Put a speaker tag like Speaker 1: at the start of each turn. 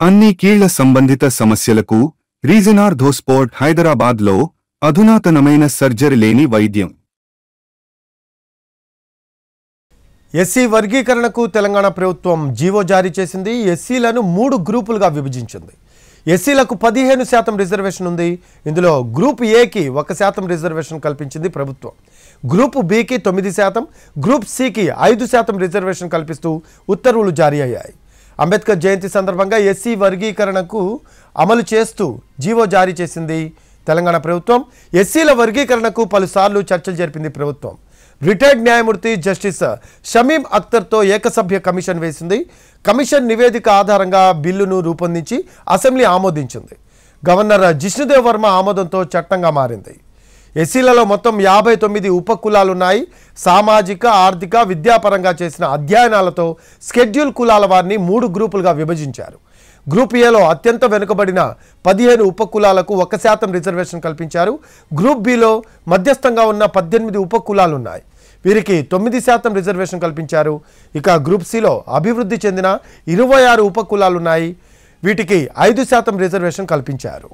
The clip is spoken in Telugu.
Speaker 1: అన్ని కీళ్ల సంబంధిత సమస్యలకు రీజన్ ఆర్థోస్పోర్ట్ హైదరాబాద్లో అధునాతనమైన సర్జరీ లేని వైద్యం.
Speaker 2: ఎస్సీ వర్గీకరణకు తెలంగాణ ప్రభుత్వం జీవో జారీ చేసింది. ఎస్సీలను 3 గ్రూపులుగా విభజించింది. ఎస్సీలకు 15% రిజర్వేషన్ ఉంది. ఇందులో గ్రూప్ ఏకి 1% రిజర్వేషన్ కల్పించింది ప్రభుత్వం. గ్రూప్ బికి 9%, గ్రూప్ సికి 5% రిజర్వేషన్ కల్పిస్తూ ఉత్తర్వులు జారీ అయ్యాయి. అంబేద్కర్ జయంతి సందర్భంగా ఎస్సీ వర్గీకరణకు అమలు చేస్తూ జీవో జారీ చేసింది తెలంగాణ ప్రభుత్వం. ఎస్సీల వర్గీకరణకు పలుసార్లు చర్చలు జరిపింది ప్రభుత్వం. రిటైర్డ్ న్యాయమూర్తి జస్టిస్ షమీం అఖ్తర్తో ఏకసభ్య కమిషన్ వేసింది. కమిషన్ నివేదిక ఆధారంగా బిల్లును రూపొందించి అసెంబ్లీ ఆమోదించింది. గవర్నర్ జిష్ణుదేవ్ వర్మ ఆమోదంతో చట్టంగా మారింది. ఎస్సీలలో మొత్తం 59 ఉపకులాలున్నాయి. సామాజిక, ఆర్థిక, విద్యాపరంగా చేసిన అధ్యయనాలతో షెడ్యూల్ కులాల వారిని 3 గ్రూపులుగా విభజించారు. గ్రూప్ ఏలో అత్యంత వెనుకబడిన 15 ఉపకులాలకు 1% రిజర్వేషన్ కల్పించారు. గ్రూప్ బిలో మధ్యస్థంగా ఉన్న 18 ఉపకులాలున్నాయి. వీరికి 9% రిజర్వేషన్ కల్పించారు. ఇక గ్రూప్ సిలో అభివృద్ధి చెందిన 26 ఉపకులాలున్నాయి. వీటికి 5% రిజర్వేషన్ కల్పించారు.